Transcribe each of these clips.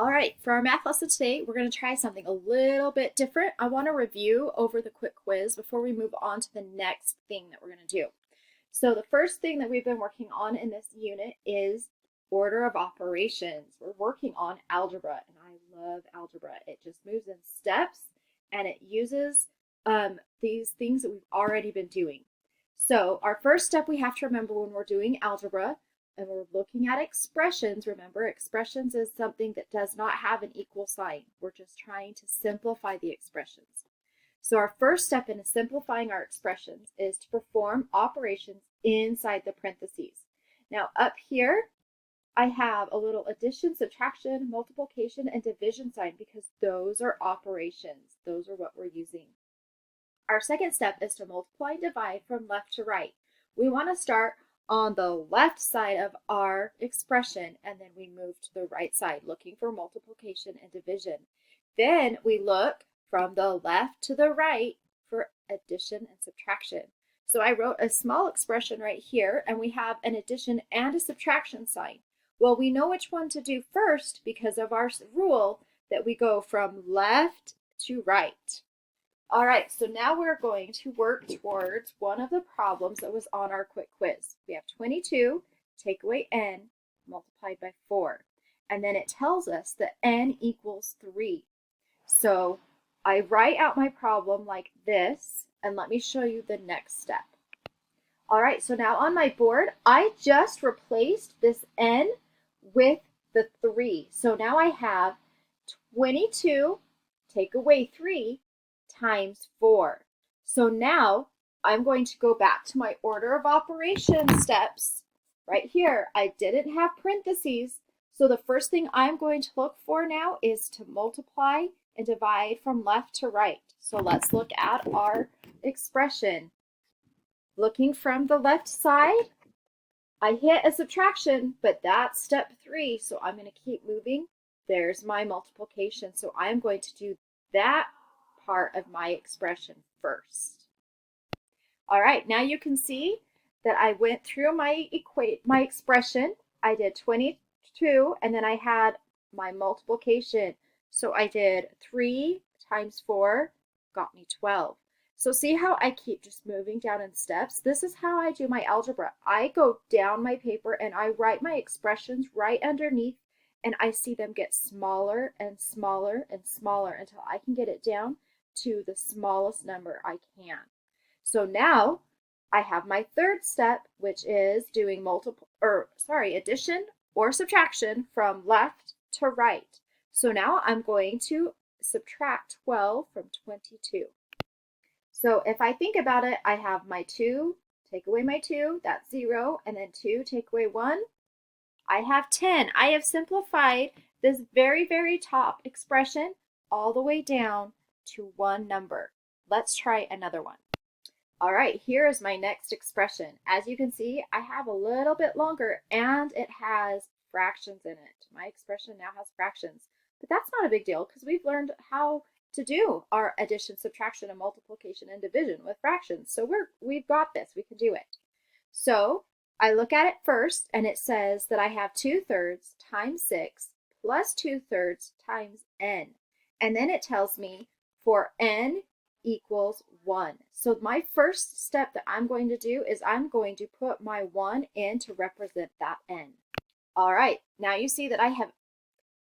All right, for our math lesson today, we're going to try something a little bit different. I want to review over the quick quiz before we move on to the next thing that we're going to do. So the first thing that we've been working on in this unit is order of operations. We're working on algebra, and I love algebra. It just moves in steps, and it uses these things that we've already been doing. So our first step we have to remember when we're doing algebra and we're looking at expressions, remember expressions is something that does not have an equal sign. We're just trying to simplify the expressions. So our first step in simplifying our expressions is to perform operations inside the parentheses. Now up here, I have a little addition, subtraction, multiplication, and division sign because those are operations. Those are what we're using. Our second step is to multiply and divide from left to right. We want to start on the left side of our expression and then we move to the right side looking for multiplication and division. Then we look from the left to the right for addition and subtraction. So I wrote a small expression right here and we have an addition and a subtraction sign. Well, we know which one to do first because of our rule that we go from left to right. All right, so now we're going to work towards one of the problems that was on our quick quiz. We have 22, take away n, multiplied by 4. And then it tells us that n equals 3. So I write out my problem like this, and let me show you the next step. All right, so now on my board, I just replaced this n with the 3. So now I have 22, take away 3, times 4. So now I'm going to go back to my order of operations steps. Right here, I didn't have parentheses. So the first thing I'm going to look for now is to multiply and divide from left to right. So let's look at our expression. Looking from the left side, I hit a subtraction, but that's step 3. So I'm going to keep moving. There's my multiplication. So I'm going to do that part of my expression first. All right, now you can see that I went through my expression. I did 22 and then I had my multiplication. So I did 3 times 4 got me 12. So see how I keep just moving down in steps? This is how I do my algebra. I go down my paper and I write my expressions right underneath and I see them get smaller and smaller and smaller until I can get it down to the smallest number I can. So now I have my third step, which is doing addition or subtraction from left to right. So now I'm going to subtract 12 from 22. So if I think about it, I have my 2, take away my 2, that's 0, and then 2, take away 1, I have 10. I have simplified this very, very top expression all the way down to one number. Let's try another one. All right, here is my next expression. As you can see, I have a little bit longer and it has fractions in it. My expression now has fractions, but that's not a big deal because we've learned how to do our addition, subtraction, and multiplication and division with fractions. So we've got this, we can do it. So I look at it first and it says that I have 2/3 times 6 plus 2/3 times n. And then it tells me for n equals 1. So my first step that I'm going to do is I'm going to put my 1 in to represent that n. All right, now you see that I have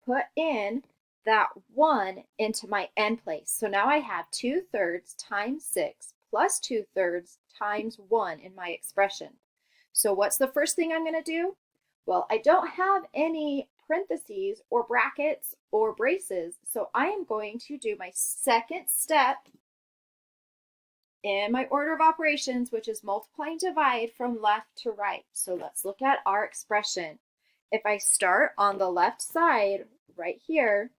put in that 1 into my n place. So now I have 2/3 times 6 plus 2/3 times 1 in my expression. So what's the first thing I'm going to do? Well, I don't have any parentheses or brackets or braces, so I am going to do my second step in my order of operations, which is multiply and divide from left to right. So let's look at our expression. If I start on the left side right here,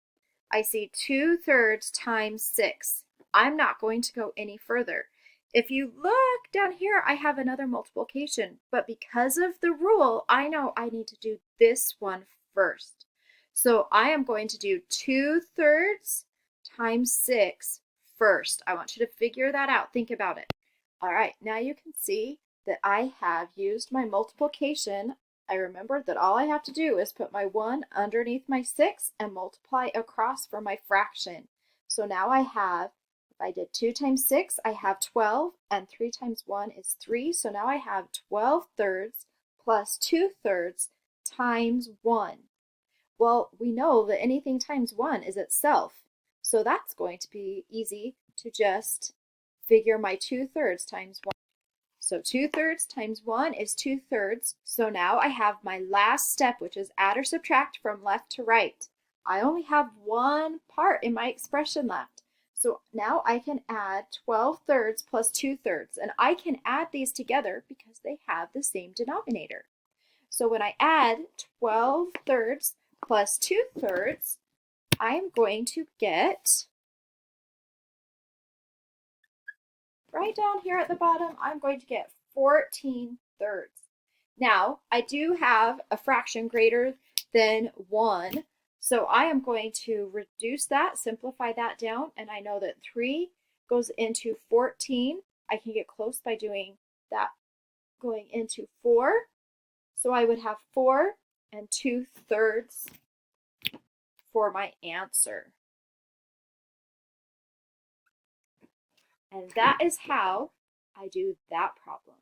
I see 2/3 times 6. I'm not going to go any further. If you look down here, I have another multiplication, but because of the rule, I know I need to do this one first. So I am going to do 2/3 times 6 first. I want you to figure that out. Think about it. All right, now you can see that I have used my multiplication I remembered that all I have to do is put my 1 underneath my 6 and multiply across for my fraction. So now I have, if I did 2 times 6, I have 12, and 3 times 1 is 3. So now I have 12 thirds plus 2 thirds times 1. Well, we know that anything times 1 is itself. So that's going to be easy to just figure my 2 thirds times 1. So 2 thirds times 1 is 2 thirds. So now I have my last step, which is add or subtract from left to right. I only have one part in my expression left. So now I can add 12 thirds plus 2 thirds. And I can add these together because they have the same denominator. So when I add 12 thirds plus 2 thirds, I'm going to get, right down here at the bottom, I'm going to get 14 thirds. Now, I do have a fraction greater than 1, so I am going to reduce that, simplify that down, and I know that 3 goes into 14. I can get close by doing that going into 4. So I would have 4 and 2 thirds for my answer. And that is how I do that problem.